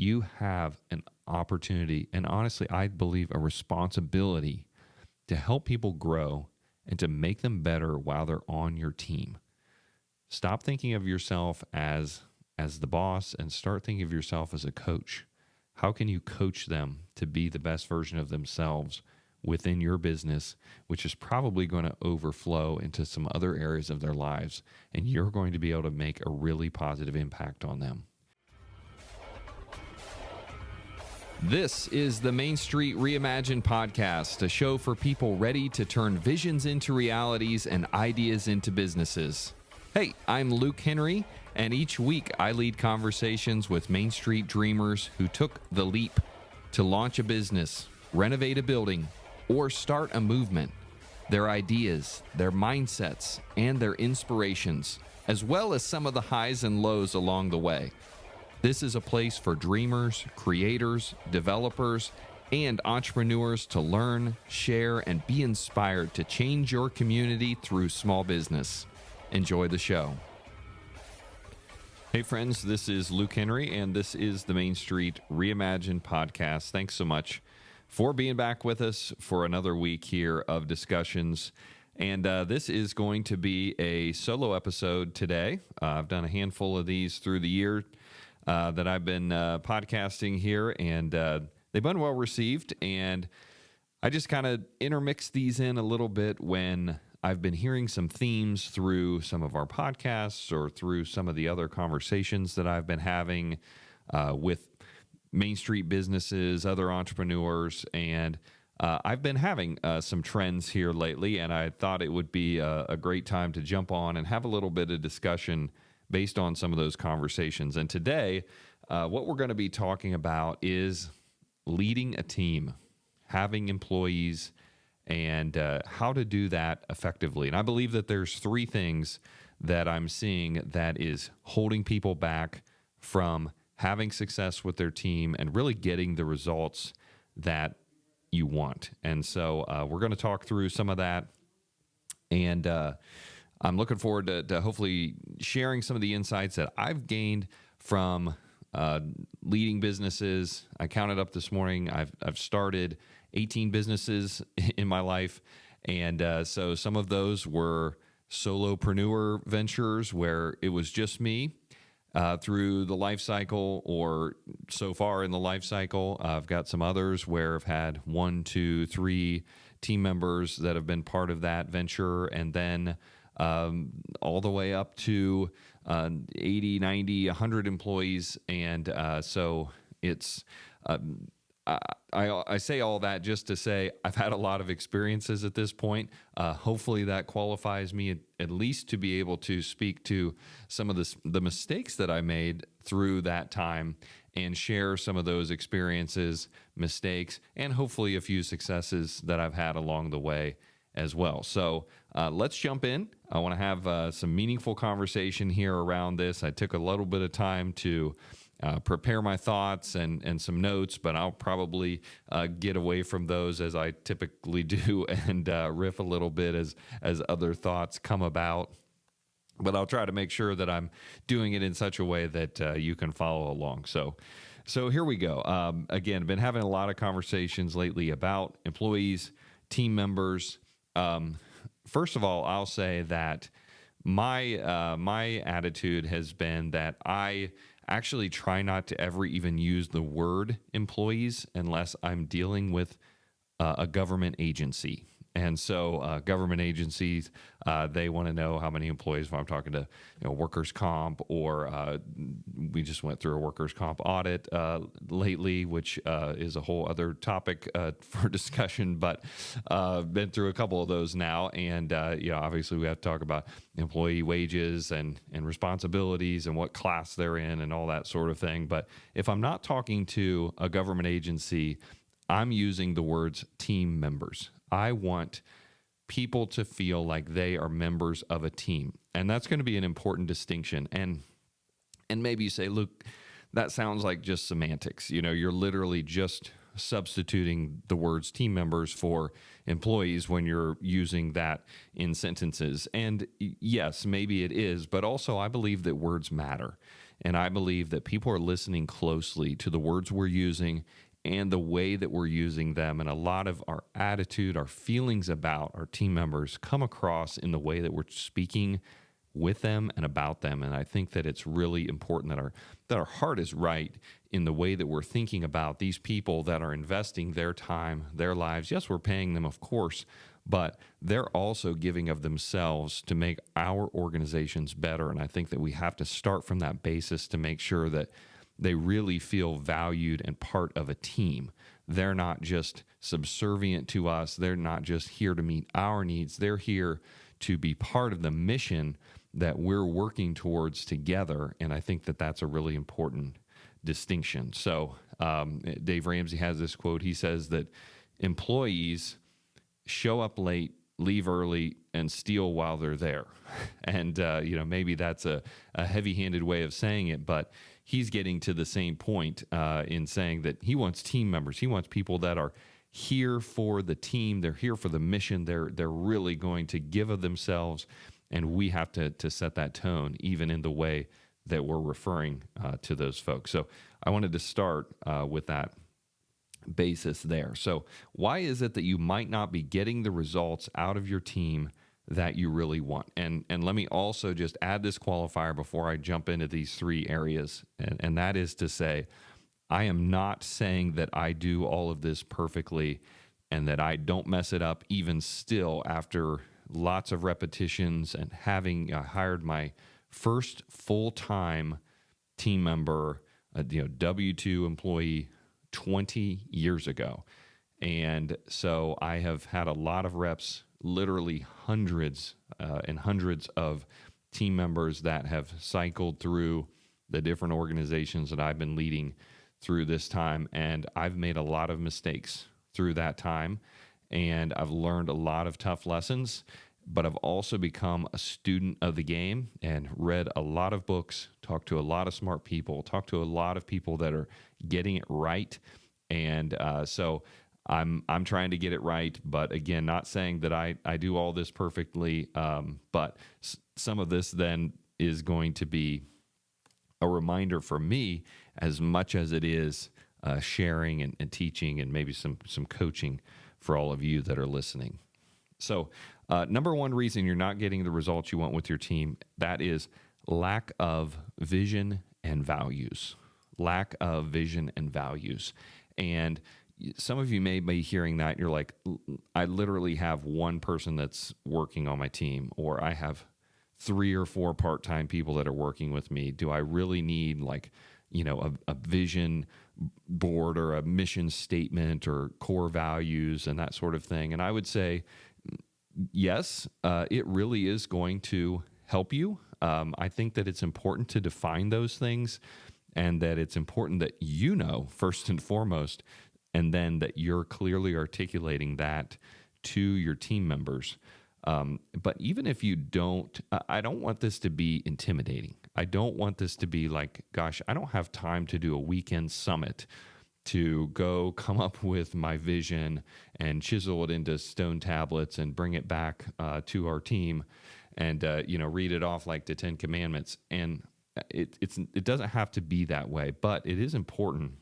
you have an opportunity, and honestly, I believe a responsibility to help people grow and to make them better while they're on your team. Stop thinking of yourself as the boss and start thinking of yourself as a coach. How can you coach them to be the best version of themselves within your business, which is probably going to overflow into some other areas of their lives, and you're going to be able to make a really positive impact on them. This is the Main Street Reimagined podcast, a show for people ready to turn visions into realities and ideas into businesses. Hey, I'm Luke Henry, and each week I lead conversations with Main Street dreamers who took the leap to launch a business, renovate a building, or start a movement. Their ideas, their mindsets, and their inspirations, as well as some of the highs and lows along the way. This is a place for dreamers, creators, developers, and entrepreneurs to learn, share, and be inspired to change your community through small business. Enjoy the show. Hey friends, this is Luke Henry, and this is the Main Street Reimagined podcast. Thanks so much for being back with us for another week here of discussions. And this is going to be a solo episode today. I've done a handful of these through the year that I've been podcasting here, and they've been well received. And I just kind of intermix these in a little bit when I've been hearing some themes through some of our podcasts or through some of the other conversations that I've been having with Main Street businesses, other entrepreneurs, and I've been having some trends here lately, and I thought it would be a great time to jump on and have a little bit of discussion based on some of those conversations. And today, what we're going to be talking about is leading a team, having employees, and how to do that effectively. And I believe that there's three things that I'm seeing that is holding people back from having success with their team and really getting the results that you want. And so we're going to talk through some of that. And I'm looking forward to hopefully sharing some of the insights that I've gained from leading businesses. I counted up this morning. I've started 18 businesses in my life. And so some of those were solopreneur ventures where it was just me through the life cycle or so far in the life cycle. I've got some others where I've had 1, 2, 3 team members that have been part of that venture, and then all the way up to 80, 90, 100 employees. And so it's I say all that just to say I've had a lot of experiences at this point. Hopefully that qualifies me at least to be able to speak to some of the mistakes that I made through that time and share some of those experiences, mistakes, and hopefully a few successes that I've had along the way as well. So let's jump in. I want to have some meaningful conversation here around this. I took a little bit of time to prepare my thoughts and some notes, but I'll probably get away from those as I typically do and riff a little bit as other thoughts come about. But I'll try to make sure that I'm doing it in such a way that you can follow along. So here we go. Again, been having a lot of conversations lately about employees, team members. First of all, I'll say that my attitude has been that I actually try not to ever even use the word employees unless I'm dealing with a government agency. And so government agencies, they want to know how many employees. If I'm talking to workers' comp, or we just went through a workers' comp audit lately, which is a whole other topic for discussion. But been through a couple of those now, and obviously we have to talk about employee wages and responsibilities and what class they're in and all that sort of thing. But if I'm not talking to a government agency, I'm using the words team members. I want people to feel like they are members of a team. And that's going to be an important distinction. And maybe you say, Luke, that sounds like just semantics. You're literally just substituting the words team members for employees when you're using that in sentences. And yes, maybe it is, but also I believe that words matter. And I believe that people are listening closely to the words we're using and the way that we're using them. And a lot of our attitude, our feelings about our team members come across in the way that we're speaking with them and about them. And I think that it's really important that our heart is right in the way that we're thinking about these people that are investing their time, their lives. Yes, we're paying them, of course, but they're also giving of themselves to make our organizations better. And I think that we have to start from that basis to make sure that they really feel valued and part of a team. They're not just subservient to us. They're not just here to meet our needs. They're here to be part of the mission that we're working towards together. And I think that that's a really important distinction. So Dave Ramsey has this quote. He says that employees show up late, leave early, and steal while they're there. And, maybe that's a heavy-handed way of saying it, but he's getting to the same point in saying that he wants team members. He wants people that are here for the team. They're here for the mission. They're really going to give of themselves, and we have to set that tone even in the way that we're referring to those folks. So I wanted to start with that basis there. So why is it that you might not be getting the results out of your team that you really want? And let me also just add this qualifier before I jump into these three areas. And that is to say, I am not saying that I do all of this perfectly and that I don't mess it up even still after lots of repetitions and having hired my first full-time team member, W-2 employee 20 years ago. And so I have had a lot of reps, literally hundreds and hundreds of team members that have cycled through the different organizations that I've been leading through this time. And I've made a lot of mistakes through that time. And I've learned a lot of tough lessons, but I've also become a student of the game and read a lot of books, talked to a lot of smart people, talked to a lot of people that are getting it right. And so I'm trying to get it right, but again, not saying that I do all this perfectly, but some of this then is going to be a reminder for me as much as it is sharing and teaching and maybe some coaching for all of you that are listening. So number one reason you're not getting the results you want with your team, that is lack of vision and values. Lack of vision and values. And some of you may be hearing that, and you're like, I literally have one person that's working on my team, or I have 3 or 4 part-time people that are working with me. Do I really need a vision board or a mission statement or core values and that sort of thing? And I would say, yes, it really is going to help you. I think that it's important to define those things, and that it's important that you know first and foremost, and then that you're clearly articulating that to your team members. But even if you don't, I don't want this to be intimidating. I don't want this to be like, gosh, I don't have time to do a weekend summit to go come up with my vision and chisel it into stone tablets and bring it back to our team and read it off like the 10 Commandments. And it doesn't have to be that way, but it is important.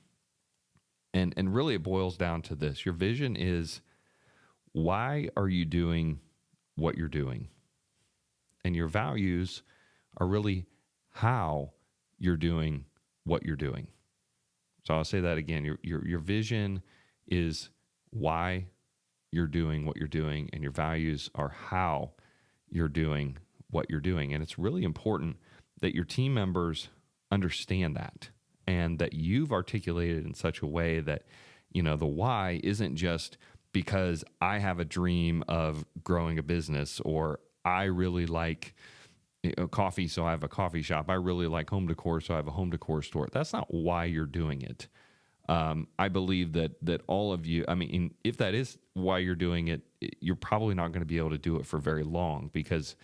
And really it boils down to this. Your vision is, why are you doing what you're doing? And your values are really how you're doing what you're doing. So I'll say that again. Your vision is why you're doing what you're doing, and your values are how you're doing what you're doing. And it's really important that your team members understand that, and that you've articulated in such a way that, the why isn't just because I have a dream of growing a business, or I really like coffee, so I have a coffee shop. I really like home decor, so I have a home decor store. That's not why you're doing it. I believe that all of you, if that is why you're doing it, you're probably not going to be able to do it for very long, because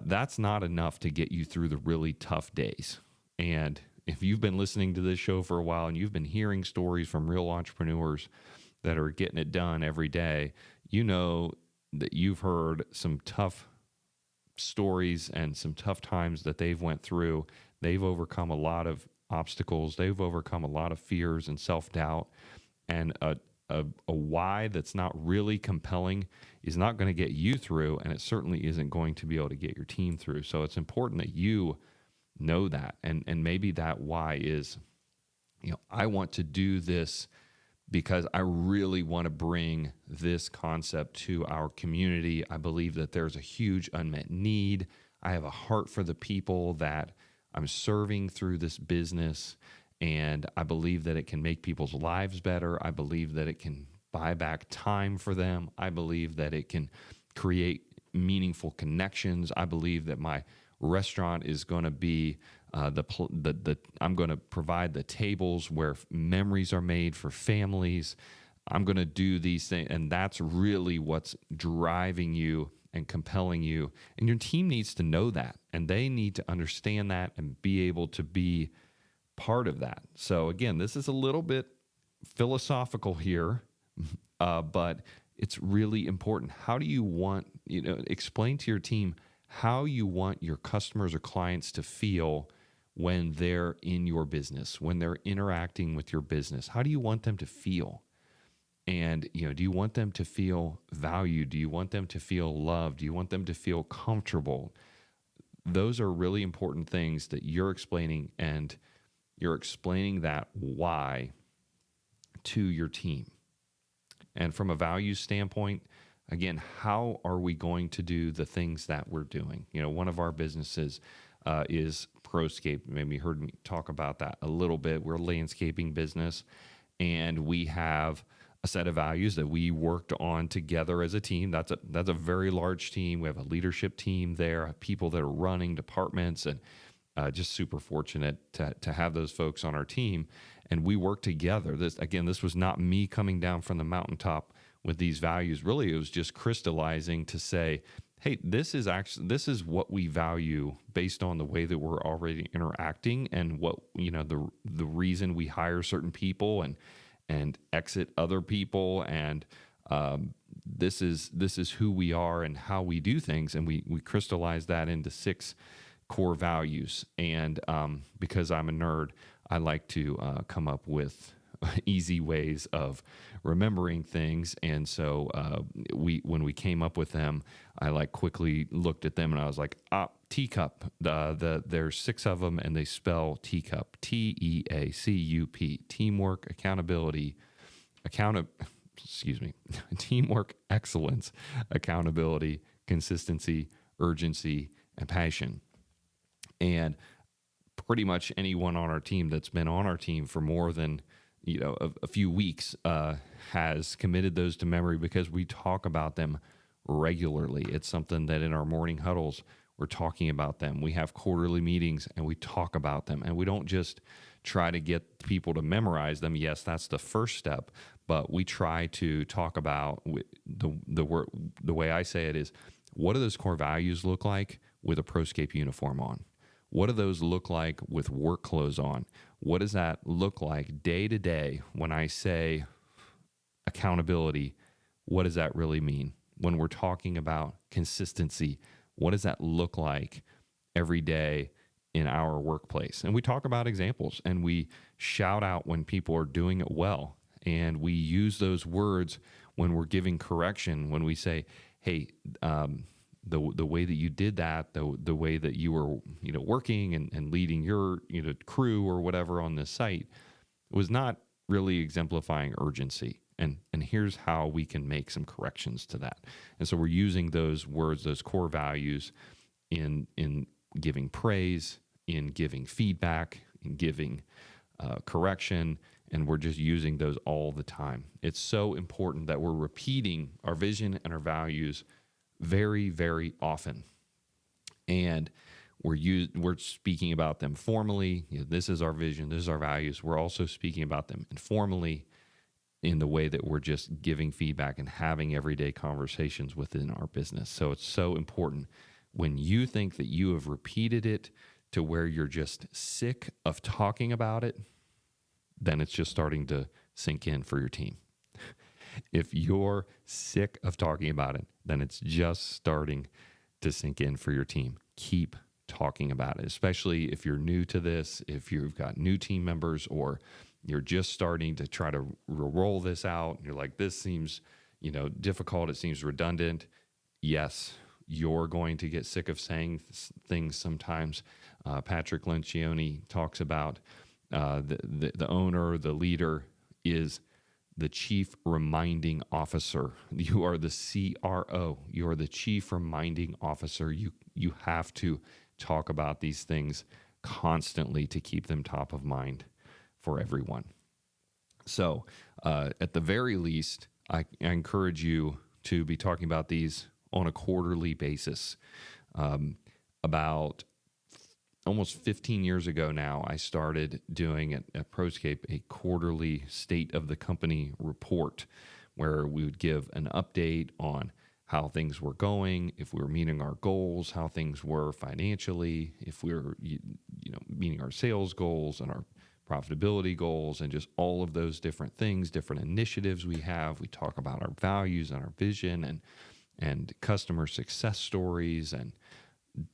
that's not enough to get you through the really tough days. And if you've been listening to this show for a while and you've been hearing stories from real entrepreneurs that are getting it done every day, you know that you've heard some tough stories and some tough times that they've went through They've overcome a lot of obstacles. They've overcome a lot of fears and self-doubt. And a why that's not really compelling is not going to get you through, and it certainly isn't going to be able to get your team through. So it's important that you know that. And maybe that why is, I want to do this because I really want to bring this concept to our community. I believe that there's a huge unmet need. I have a heart for the people that I'm serving through this business, and I believe that it can make people's lives better. I believe that it can buy back time for them. I believe that it can create meaningful connections. I believe that my restaurant is going to be I'm going to provide the tables where memories are made for families. I'm going to do these things, and that's really what's driving you and compelling you. And your team needs to know that, and they need to understand that and be able to be part of that. So again, this is a little bit philosophical here, but it's really important. How do you want, explain to your team how you want your customers or clients to feel when they're in your business, when they're interacting with your business. How do you want them to feel? And, do you want them to feel valued? Do you want them to feel loved? Do you want them to feel comfortable? Those are really important things that you're explaining, and you're explaining that why to your team. And from a values standpoint, again, how are we going to do the things that we're doing? One of our businesses is Proscape. Maybe you heard me talk about that a little bit. We're a landscaping business, and we have a set of values that we worked on together as a team. That's a very large team. We have a leadership team there, people that are running departments, and just super fortunate to have those folks on our team. And we work together. This was not me coming down from the mountaintop with these values. Really, it was just crystallizing to say, hey, this is what we value based on the way that we're already interacting, and what the reason we hire certain people and exit other people, and this is who we are and how we do things, and we crystallize that into 6 core values. And because I'm a nerd, I like to come up with easy ways of remembering things. And so when we came up with them, I quickly looked at them and I was like, teacup. There's 6 of them, and they spell teacup, TEACUP, teamwork, accountability, teamwork, excellence, accountability, consistency, urgency, and passion. And pretty much anyone on our team that's been on our team for more than a few weeks has committed those to memory, because we talk about them regularly. It's something that in our morning huddles, we're talking about them. We have quarterly meetings and we talk about them, and we don't just try to get people to memorize them. Yes, that's the first step, but we try to talk about the way I say it is, what do those core values look like with a Proscape uniform on? What do those look like with work clothes on? What does that look like day to day? When I say accountability, what does that really mean? When we're talking about consistency, what does that look like every day in our workplace? And we talk about examples, and we shout out when people are doing it well. And we use those words when we're giving correction, when we say, hey, the way that you did that, the way that you were working and leading your crew or whatever on this site was not really exemplifying urgency. And here's how we can make some corrections to that. And so we're using those words, those core values, in giving praise, in giving feedback, in giving correction, and we're just using those all the time. It's so important that we're repeating our vision and our values very, very often. And we're speaking about them formally. This is our vision, this is our values. We're also speaking about them informally, in the way that we're just giving feedback and having everyday conversations within our business. So it's so important. When you think that you have repeated it to where you're just sick of talking about it, then it's just starting to sink in for your team. If you're sick of talking about it, then it's just starting to sink in for your team. Keep talking about it, especially if you're new to this, if you've got new team members, or you're just starting to try to roll this out. And you're like, this seems, difficult. It seems redundant. Yes, you're going to get sick of saying things sometimes. Patrick Lencioni talks about the owner, the leader is the chief reminding officer. You are the CRO. You are the chief reminding officer. You have to talk about these things constantly to keep them top of mind for everyone. So at the very least, I encourage you to be talking about these on a quarterly basis. About almost 15 years ago now, I started doing at Proscape a quarterly state of the company report where we would give an update on how things were going, if we were meeting our goals, how things were financially, if we were meeting our sales goals and our profitability goals, and just all of those different things, different initiatives we have. We talk about our values and our vision and customer success stories and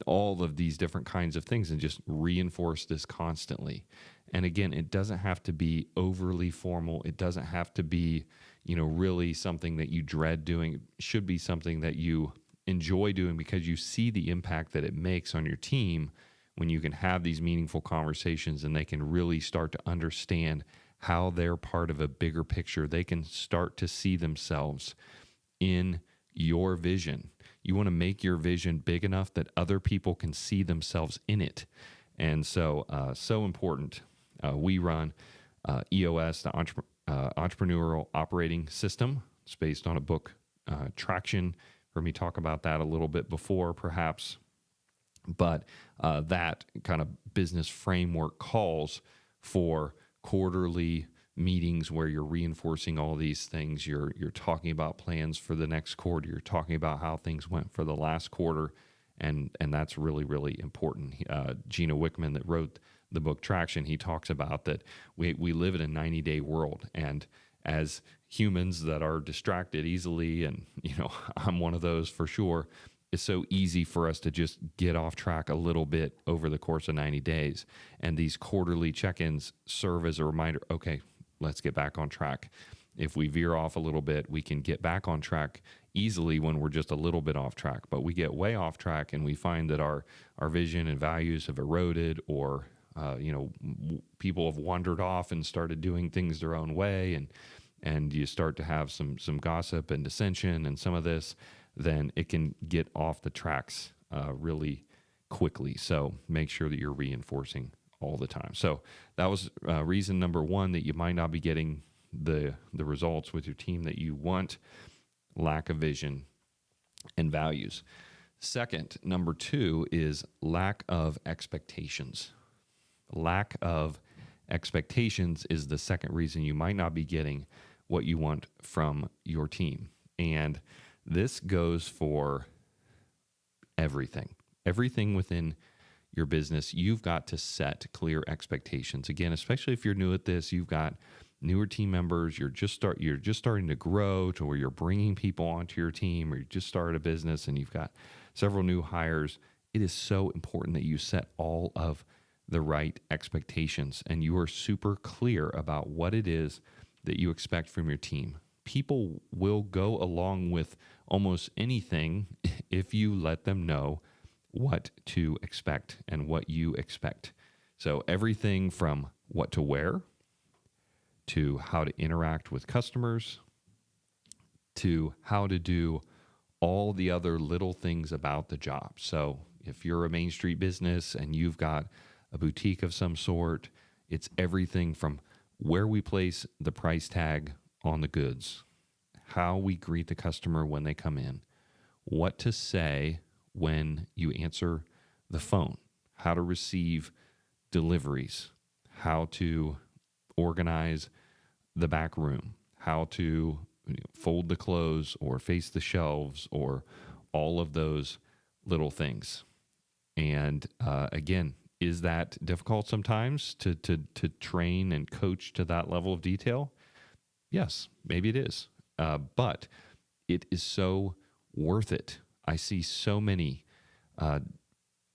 all of these different kinds of things, and just reinforce this constantly. And again, it doesn't have to be overly formal. It doesn't have to be, really something that you dread doing. It should be something that you enjoy doing because you see the impact that it makes on your team when you can have these meaningful conversations and they can really start to understand how they're part of a bigger picture. They can start to see themselves in your vision. You want to make your vision big enough that other people can see themselves in it. And so important. We run EOS, the Entrepreneurial Operating System. It's based on a book, Traction. Heard me talk about that a little bit before, perhaps. But that kind of business framework calls for quarterly meetings where you're reinforcing all these things. You're talking about plans for the next quarter. You're talking about how things went for the last quarter, and that's really, really important. Gino Wickman, that wrote the book Traction, he talks about that we live in a 90-day world, and as humans that are distracted easily, and I'm one of those for sure, it's so easy for us to just get off track a little bit over the course of 90 days. And these quarterly check-ins serve as a reminder, okay, let's get back on track. If we veer off a little bit, we can get back on track easily when we're just a little bit off track. But we get way off track and we find that our vision and values have eroded, or people have wandered off and started doing things their own way, and you start to have some gossip and dissension and some of this, then it can get off the tracks really quickly. So make sure that you're reinforcing all the time. So that was reason number one that you might not be getting the results with your team that you want: lack of vision and values. Second, number two is lack of expectations. Lack of expectations is the second reason you might not be getting what you want from your team. And this goes for everything within your business. You've got to set clear expectations. Again, especially if you're new at this, you've got newer team members, you're just starting to grow to where you're bringing people onto your team, or you just started a business and you've got several new hires. It is so important that you set all of the right expectations and you are super clear about what it is that you expect from your team. People will go along with almost anything if you let them know what to expect and what you expect. So everything from what to wear, to how to interact with customers, to how to do all the other little things about the job. So if you're a Main Street business and you've got a boutique of some sort, it's everything from where we place the price tag on the goods, how we greet the customer when they come in, what to say when you answer the phone, how to receive deliveries, how to organize the back room, how to fold the clothes or face the shelves, or all of those little things. And again, is that difficult sometimes to train and coach to that level of detail? Yes, maybe it is. But it is so worth it. I see so many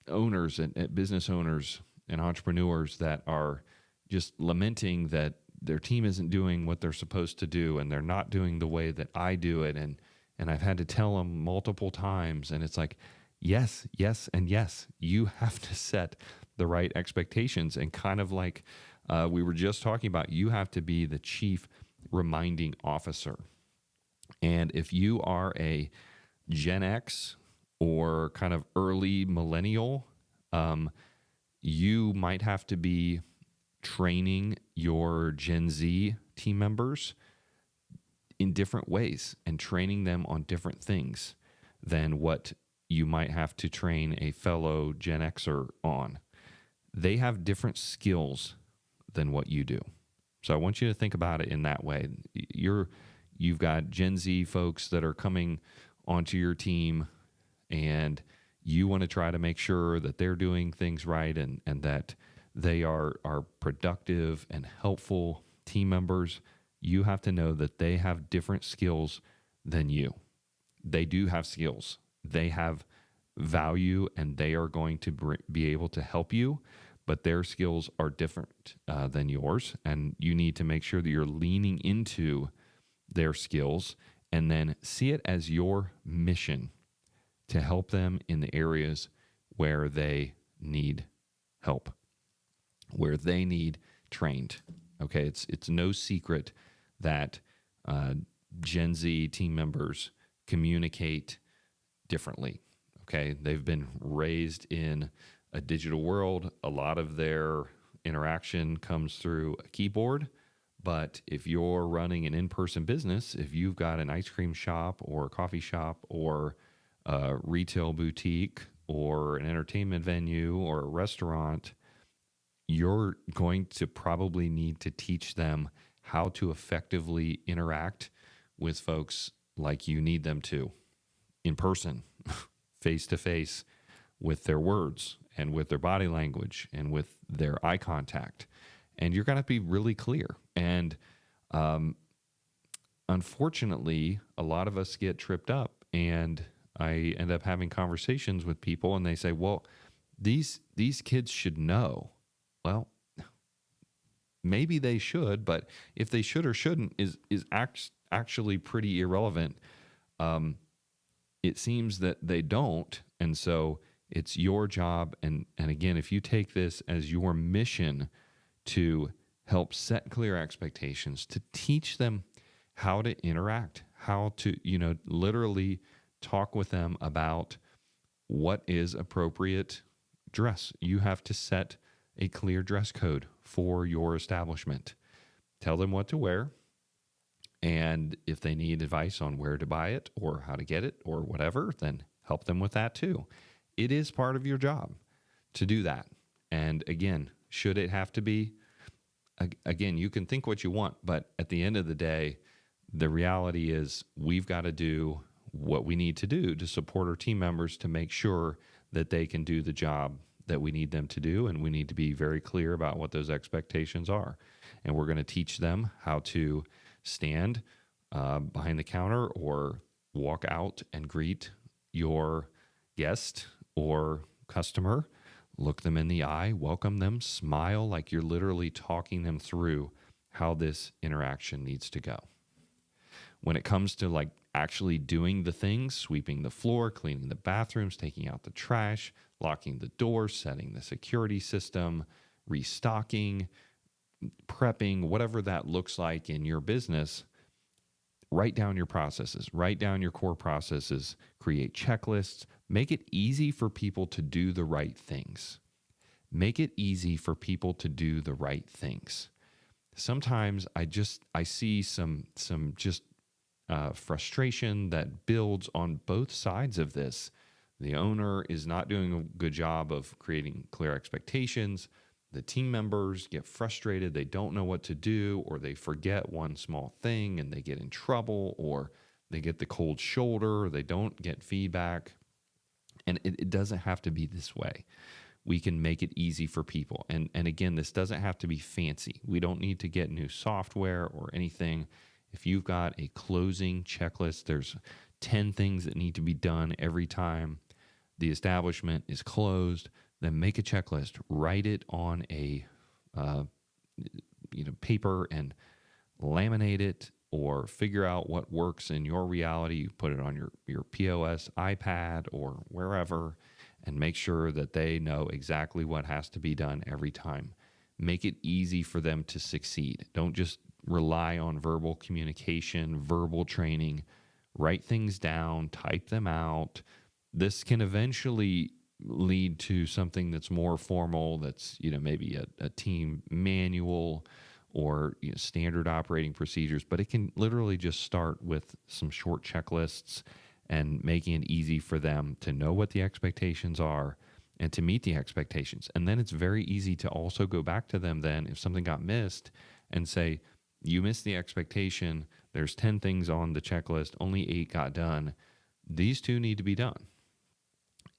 owners and business owners and entrepreneurs that are just lamenting that their team isn't doing what they're supposed to do, and they're not doing the way that I do it. And I've had to tell them multiple times, and it's like, yes, yes, and yes, you have to set the right expectations. And kind of like we were just talking about, you have to be the chief reminding officer. And if you are a Gen X or kind of early millennial, you might have to be training your Gen Z team members in different ways and training them on different things than what you might have to train a fellow Gen Xer on. They have different skills than what you do. So I want you to think about it in that way. You've got Gen Z folks that are coming onto your team, and you want to try to make sure that they're doing things right, and that they are productive and helpful team members. You have to know that they have different skills than you. They do have skills. They have value, and they are going to be able to help you, but their skills are different than yours. And you need to make sure that you're leaning into their skills, and then see it as your mission to help them in the areas where they need help, where they need trained. Okay, it's no secret that Gen Z team members communicate differently. Okay, they've been raised in a digital world. A lot of their interaction comes through a keyboard. But if you're running an in-person business, if you've got an ice cream shop or a coffee shop or a retail boutique or an entertainment venue or a restaurant, you're going to probably need to teach them how to effectively interact with folks like you need them to, in person, face to face, with their words and with their body language and with their eye contact. And you're going to be really clear. And unfortunately, a lot of us get tripped up, and I end up having conversations with people, and they say, well, these kids should know. Well, maybe they should, but if they should or shouldn't is actually pretty irrelevant. It seems that they don't, and so it's your job. And again, if you take this as your mission to help set clear expectations, to teach them how to interact, how to, literally talk with them about what is appropriate dress. You have to set a clear dress code for your establishment. Tell them what to wear. And if they need advice on where to buy it or how to get it or whatever, then help them with that too. It is part of your job to do that. And again, should it have to be? Again, you can think what you want, but at the end of the day, the reality is we've got to do what we need to do to support our team members to make sure that they can do the job that we need them to do. And we need to be very clear about what those expectations are. And we're going to teach them how to stand behind the counter or walk out and greet your guest or customer, look them in the eye, welcome them, smile like you're literally talking them through how this interaction needs to go. When it comes to like actually doing the things, sweeping the floor, cleaning the bathrooms, taking out the trash, locking the door, setting the security system, restocking, prepping, whatever that looks like in your business, write down your processes, write down your core processes, create checklists, make it easy for people to do the right things. Make it easy for people to do the right things. Sometimes I see some frustration that builds on both sides of this. The owner is not doing a good job of creating clear expectations. The team members get frustrated. They don't know what to do, or they forget one small thing and they get in trouble, or they get the cold shoulder, or they don't get feedback. And it doesn't have to be this way. We can make it easy for people. And again, this doesn't have to be fancy. We don't need to get new software or anything. If you've got a closing checklist, there's 10 things that need to be done every time the establishment is closed, then make a checklist, write it on a paper and laminate it, or figure out what works in your reality. You put it on your POS iPad or wherever, and make sure that they know exactly what has to be done every time. Make it easy for them to succeed. Don't just rely on verbal communication, verbal training. Write things down, type them out. This can eventually lead to something that's more formal, that's maybe a team manual or standard operating procedures, but it can literally just start with some short checklists and making it easy for them to know what the expectations are and to meet the expectations. And then it's very easy to also go back to them then if something got missed and say, you missed the expectation. There's 10 things on the checklist. Only 8 got done. These 2 need to be done.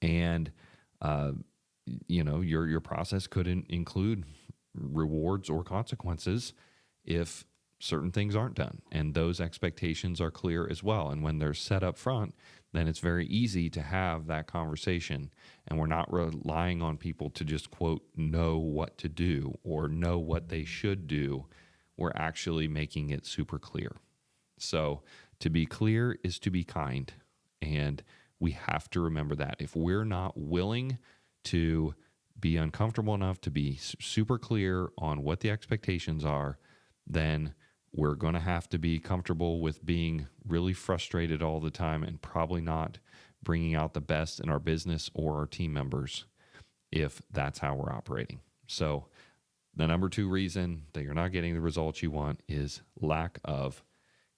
And, your process could include rewards or consequences if certain things aren't done. And those expectations are clear as well. And when they're set up front, then it's very easy to have that conversation. And we're not relying on people to just, quote, know what to do or know what they should do. We're actually making it super clear. So to be clear is to be kind. And we have to remember that. If we're not willing to be uncomfortable enough to be super clear on what the expectations are, then we're going to have to be comfortable with being really frustrated all the time and probably not bringing out the best in our business or our team members if that's how we're operating. So the number 2 reason that you're not getting the results you want is lack of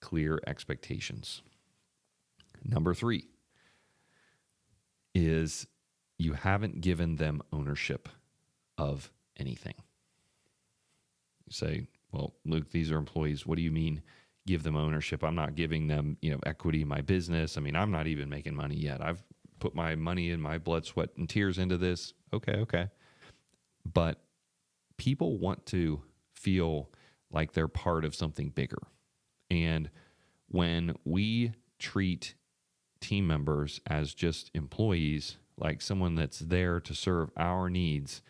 clear expectations. Number 3 is you haven't given them ownership of anything. You say, well, Luke, these are employees. What do you mean give them ownership? I'm not giving them, equity in my business. I mean, I'm not even making money yet. I've put my money and my blood, sweat, and tears into this. Okay. But people want to feel like they're part of something bigger. And when we treat team members as just employees, like someone that's there to serve our needs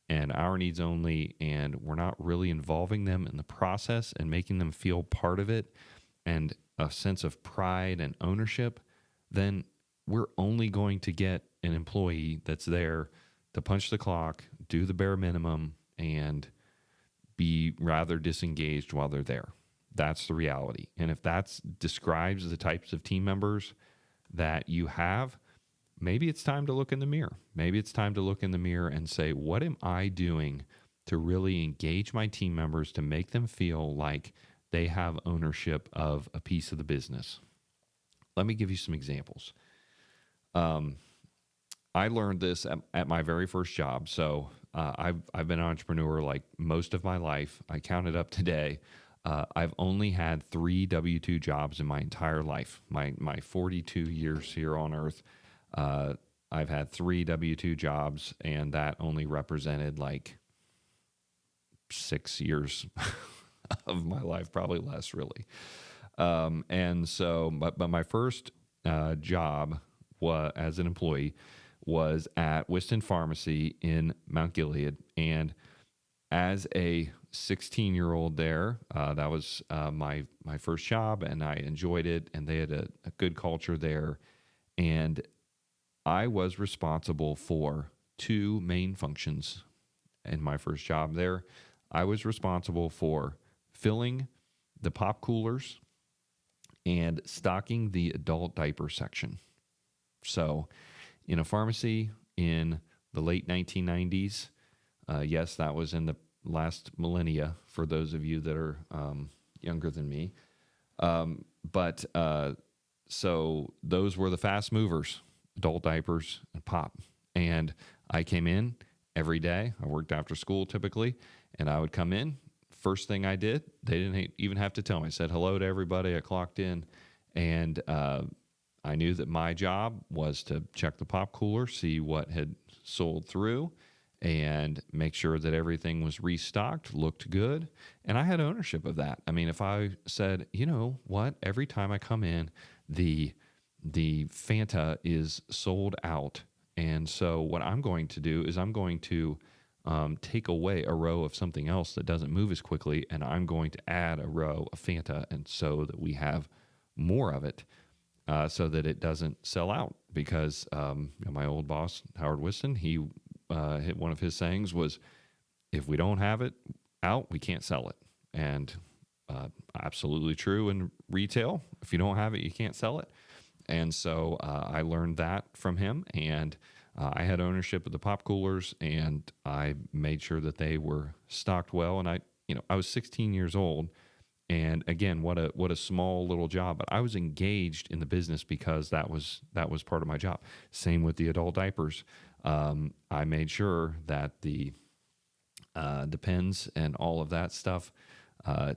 and our needs only, and we're not really involving them in the process and making them feel part of it and a sense of pride and ownership, then we're only going to get an employee that's there to punch the clock, do the bare minimum, and be rather disengaged while they're there. That's the reality. And if that describes the types of team members that you have, maybe it's time to look in the mirror. Maybe it's time to look in the mirror and say, what am I doing to really engage my team members to make them feel like they have ownership of a piece of the business? Let me give you some examples. I learned this at my very first job. So I've been an entrepreneur like most of my life. I counted up today. I've only had 3 W-2 jobs in my entire life. My 42 years here on earth, I've had 3 W-2 jobs, and that only represented like 6 years of my life, probably less really. And so, but my first job as an employee was at Whiston Pharmacy in Mount Gilead. And as a 16-year-old there, that was my first job, and I enjoyed it, and they had a good culture there. And I was responsible for 2 main functions in my first job there. I was responsible for filling the pop coolers and stocking the adult diaper section. So in a pharmacy in the late 1990s, yes, that was in the last millennia for those of you that are younger than me. So those were the fast movers, adult diapers and pop. And I came in every day. I worked after school typically, and I would come in. First thing I did, they didn't even have to tell me. I said hello to everybody. I clocked in, and I knew that my job was to check the pop cooler, see what had sold through, and make sure that everything was restocked, looked good. And I had ownership of that. I mean, if I said, you know what, every time I come in, the Fanta is sold out And so what I'm going to do is I'm going to take away a row of something else that doesn't move as quickly, and I'm going to add a row of Fanta, and so that we have more of it, so that it doesn't sell out. Because my old boss, Howard Wiston, one of his sayings was, if we don't have it out, we can't sell it. And absolutely true in retail. If you don't have it, you can't sell it. And so I learned that from him, and I had ownership of the pop coolers, and I made sure that they were stocked well. And I was 16 years old, and again, what a small little job, but I was engaged in the business because that was part of my job. Same with the adult diapers. I made sure that the pens and all of that stuff,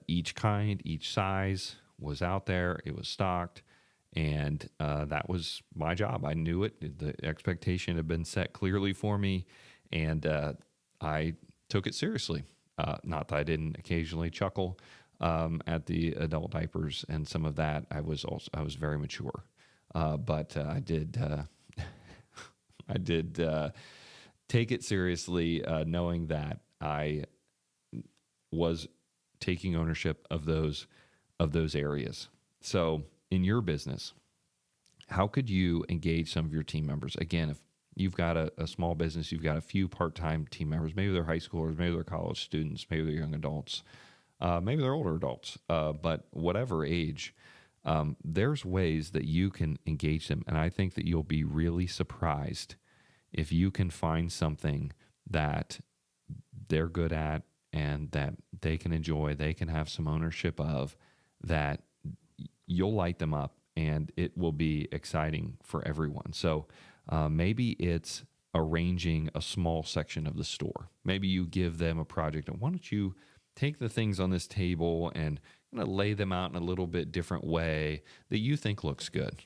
each kind, each size was out there. It was stocked. And that was my job. I knew it. The expectation had been set clearly for me, and I took it seriously. Not that I didn't occasionally chuckle at the adult diapers and some of that. I was very mature, but I did take it seriously, knowing that I was taking ownership of those areas. So, in your business, how could you engage some of your team members? Again, if you've got a small business, you've got a few part-time team members, maybe they're high schoolers, maybe they're college students, maybe they're young adults, maybe they're older adults, but whatever age, there's ways that you can engage them. And I think that you'll be really surprised if you can find something that they're good at and that they can enjoy, they can have some ownership of, that you'll light them up, and it will be exciting for everyone. So maybe it's arranging a small section of the store. Maybe you give them a project, and why don't you take the things on this table and lay them out in a little bit different way that you think looks good.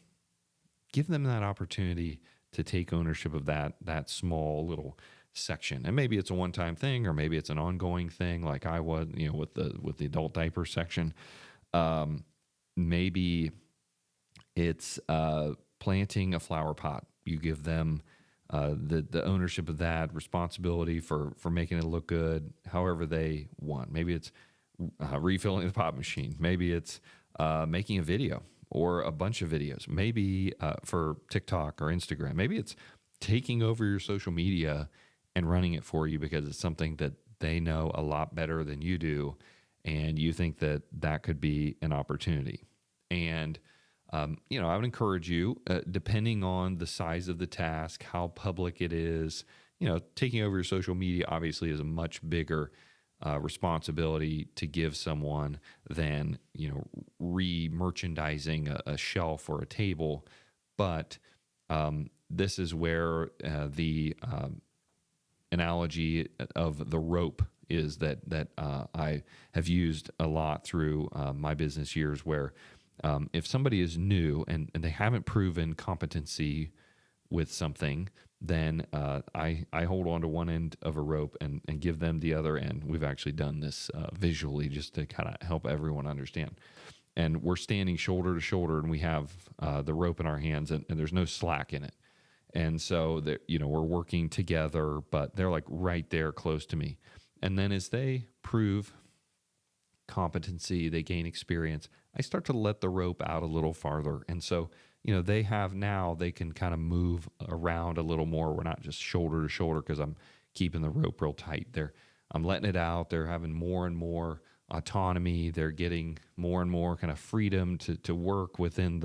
Give them that opportunity to take ownership of that small little section. And maybe it's a one-time thing, or maybe it's an ongoing thing, like I was, with the adult diaper section. Maybe it's planting a flower pot. You give them the ownership of that, responsibility for making it look good, however they want. Maybe it's refilling the pop machine. Maybe it's making a video or a bunch of videos. Maybe for TikTok or Instagram. Maybe it's taking over your social media and running it for you because it's something that they know a lot better than you do, and you think that could be an opportunity. And, I would encourage you, depending on the size of the task, how public it is, taking over your social media obviously is a much bigger responsibility to give someone than, re-merchandising a shelf or a table. But this is where the analogy of the rope is that I have used a lot through my business years, where if somebody is new and they haven't proven competency with something, then I hold on to one end of a rope and give them the other end. We've actually done this visually just to kind of help everyone understand. And we're standing shoulder to shoulder, and we have the rope in our hands, and there's no slack in it. And so that we're working together, but they're like right there close to me. And then as they prove competency, they gain experience, I start to let the rope out a little farther. And so, they can kind of move around a little more. We're not just shoulder to shoulder because I'm keeping the rope real tight. I'm letting it out. They're having more and more autonomy. They're getting more and more kind of freedom to work within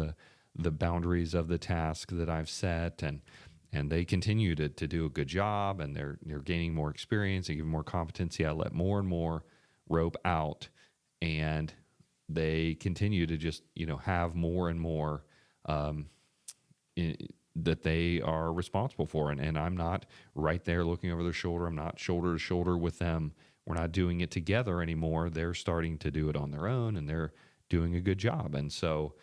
the boundaries of the task that I've set. And they continue to do a good job, and they're gaining more experience and giving more competency. I let more and more rope out, and they continue to just have more and more that they are responsible for, and I'm not right there looking over their shoulder. I'm not shoulder to shoulder with them. We're not doing it together anymore. They're starting to do it on their own, and they're doing a good job. And so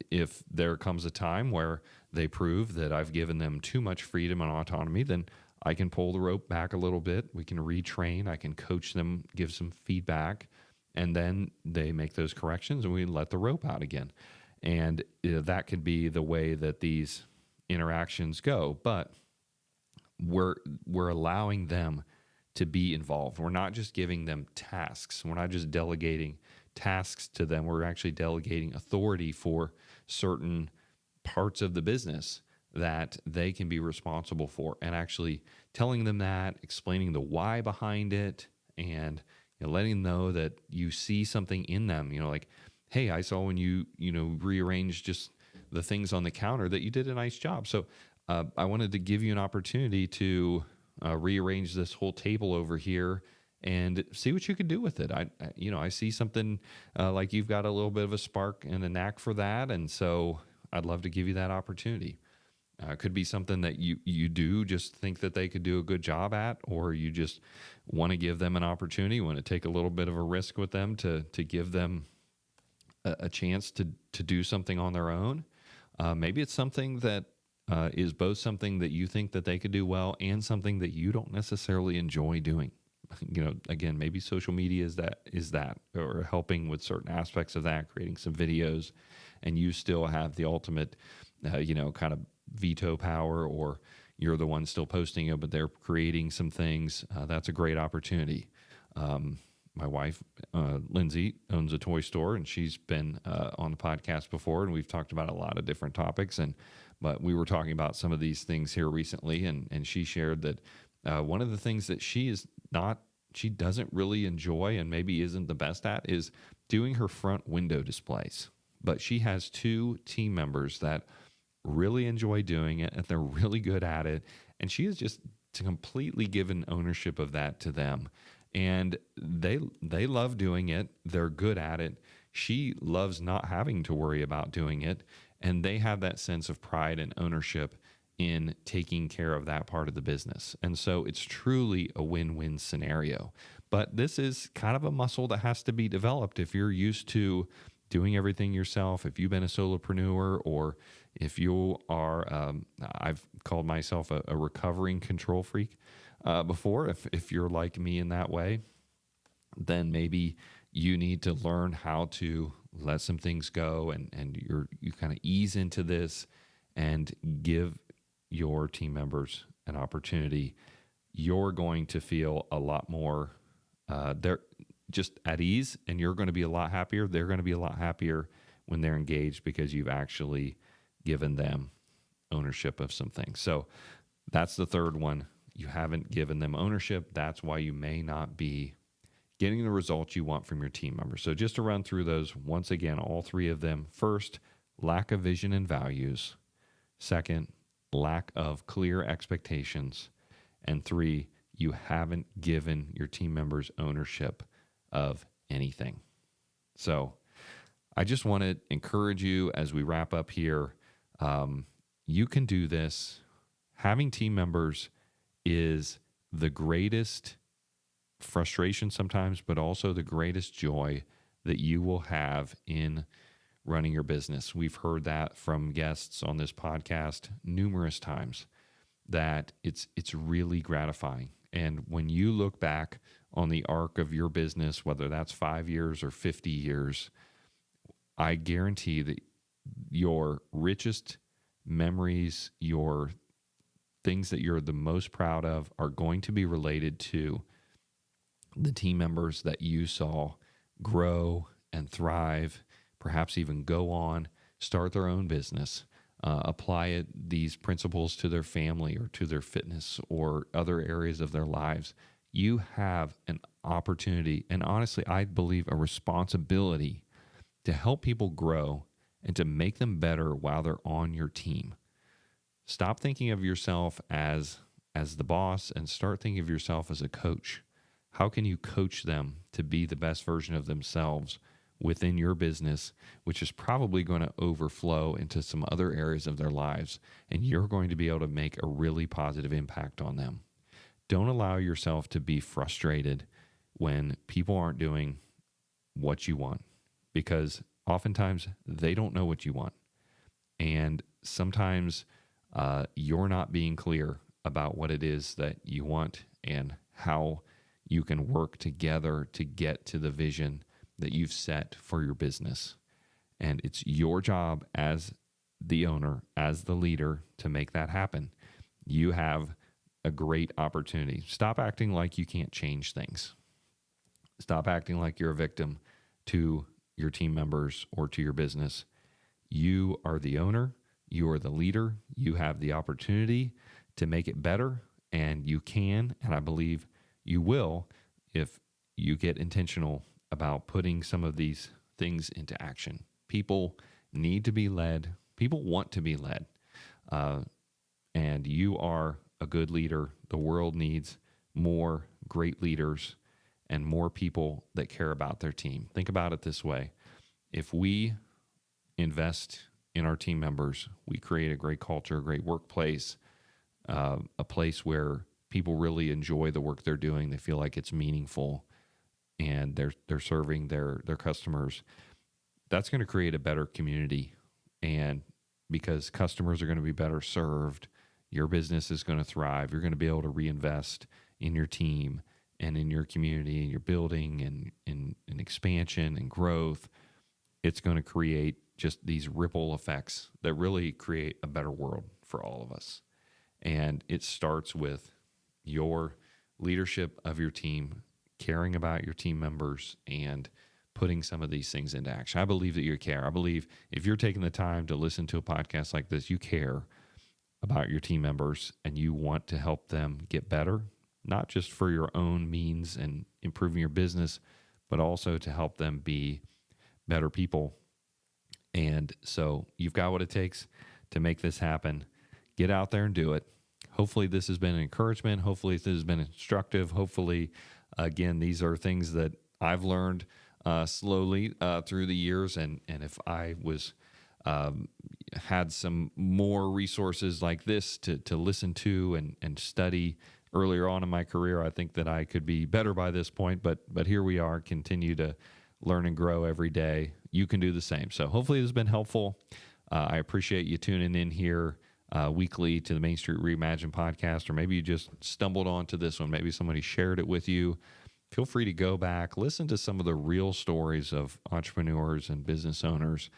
if there comes a time where they prove that I've given them too much freedom and autonomy, then I can pull the rope back a little bit. We can retrain. I can coach them, give some feedback, and then they make those corrections, and we let the rope out again. And that could be the way that these interactions go, but we're allowing them to be involved. We're not just giving them tasks. We're not just delegating tasks to them. We're actually delegating authority for certain parts of the business that they can be responsible for, and actually telling them that, explaining the why behind it, and letting them know that you see something in them. Like, hey, I saw when you rearranged just the things on the counter that you did a nice job. So I wanted to give you an opportunity to rearrange this whole table over here and see what you could do with it. I see something like you've got a little bit of a spark and a knack for that, and so I'd love to give you that opportunity. Could be something that you do just think that they could do a good job at, or you just want to give them an opportunity. You want to take a little bit of a risk with them to give them a chance to do something on their own. Maybe it's something that is both something that you think that they could do well and something that you don't necessarily enjoy doing. Again, maybe social media is that, or helping with certain aspects of that, creating some videos, and you still have the ultimate, kind of veto power, or you're the one still posting it, but they're creating some things. That's a great opportunity. My wife, Lindsay, owns a toy store, and she's been on the podcast before, and we've talked about a lot of different topics. But we were talking about some of these things here recently, and she shared that one of the things that she doesn't really enjoy and maybe isn't the best at is doing her front window displays. But she has 2 team members that really enjoy doing it, and they're really good at it. And she has just completely given ownership of that to them. And they love doing it. They're good at it. She loves not having to worry about doing it. And they have that sense of pride and ownership in taking care of that part of the business. And so it's truly a win-win scenario. But this is kind of a muscle that has to be developed if you're used to doing everything yourself, if you've been a solopreneur, or if you are, I've called myself a recovering control freak before. If you're like me in that way, then maybe you need to learn how to let some things go, and you kind of ease into this and give your team members an opportunity. You're going to feel a lot more they're just at ease, and you're going to be a lot happier. They're going to be a lot happier when they're engaged because you've actually given them ownership of some things. So that's the third one. You haven't given them ownership. That's why you may not be getting the results you want from your team members. So just to run through those, once again, all 3 of them. First, lack of vision and values. Second, lack of clear expectations. And 3, you haven't given your team members ownership of anything. So I just want to encourage you as we wrap up here. You can do this. Having team members is the greatest frustration sometimes, but also the greatest joy that you will have in running your business. We've heard that from guests on this podcast numerous times, that it's really gratifying. And when you look back on the arc of your business, whether that's 5 years or 50 years, I guarantee that your richest memories, your things that you're the most proud of, are going to be related to the team members that you saw grow and thrive, perhaps even go on, start their own business, apply these principles to their family or to their fitness or other areas of their lives. You have an opportunity, and honestly, I believe a responsibility, to help people grow and to make them better while they're on your team. Stop thinking of yourself as the boss and start thinking of yourself as a coach. How can you coach them to be the best version of themselves within your business, which is probably going to overflow into some other areas of their lives, and you're going to be able to make a really positive impact on them. Don't allow yourself to be frustrated when people aren't doing what you want, because oftentimes they don't know what you want. And sometimes you're not being clear about what it is that you want and how you can work together to get to the vision that you've set for your business. And it's your job as the owner, as the leader, to make that happen. You have a great opportunity. Stop acting like you can't change things. Stop acting like you're a victim to your team members or to your business. You are the owner. You are the leader. You have the opportunity to make it better, and you can, and I believe you will, if you get intentional about putting some of these things into action. People need to be led. People want to be led. And you are a good leader. The world needs more great leaders and more people that care about their team. Think about it this way. If we invest in our team members, we create a great culture, a great workplace, a place where people really enjoy the work they're doing. They feel like it's meaningful, and they're serving their customers. That's going to create a better community, and because customers are going to be better served, your business is going to thrive. You're going to be able to reinvest in your team and in your community and your building and in expansion and growth. It's going to create just these ripple effects that really create a better world for all of us. And it starts with your leadership of your team, caring about your team members, and putting some of these things into action. I believe that you care. I believe if you're taking the time to listen to a podcast like this, you care about your team members and you want to help them get better, not just for your own means and improving your business, but also to help them be better people. And so you've got what it takes to make this happen. Get out there and do it. Hopefully this has been an encouragement. Hopefully this has been instructive. Hopefully, again, these are things that I've learned slowly through the years. And if I was had some more resources like this to listen to and study earlier on in my career, I think that I could be better by this point. But here we are, continue to learn and grow every day. You can do the same. So hopefully this has been helpful. I appreciate you tuning in here weekly to the Main Street Reimagined podcast, or maybe you just stumbled onto this one. Maybe somebody shared it with you. Feel free to go back, listen to some of the real stories of entrepreneurs and business owners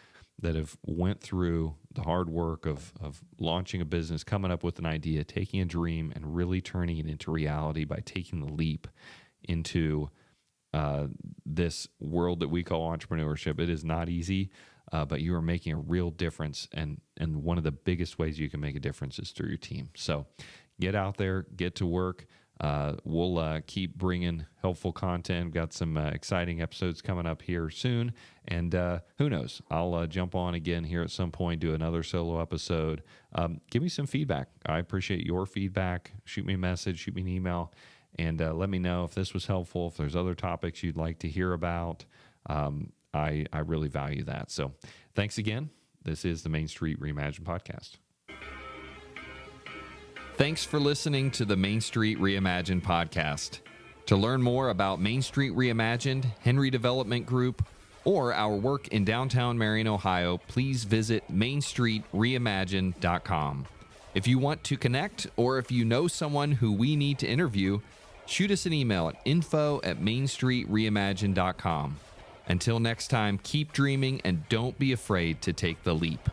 that have went through the hard work of launching a business, coming up with an idea, taking a dream, and really turning it into reality by taking the leap into this world that we call entrepreneurship. It is not easy, but you are making a real difference. And one of the biggest ways you can make a difference is through your team. So get out there, get to work. We'll keep bringing helpful content. We've got some exciting episodes coming up here soon. And who knows, I'll jump on again here at some point, do another solo episode. Give me some feedback. I appreciate your feedback. Shoot me a message, shoot me an email, and let me know if this was helpful, if there's other topics you'd like to hear about. I really value that. So thanks again. This is the Main Street Reimagined podcast. Thanks for listening to the Main Street Reimagined podcast. To learn more about Main Street Reimagined, Henry Development Group, or our work in downtown Marion, Ohio, please visit mainstreetreimagined.com. If you want to connect, or if you know someone who we need to interview, shoot us an email at info@mainstreetreimagined.com. Until next time, keep dreaming and don't be afraid to take the leap.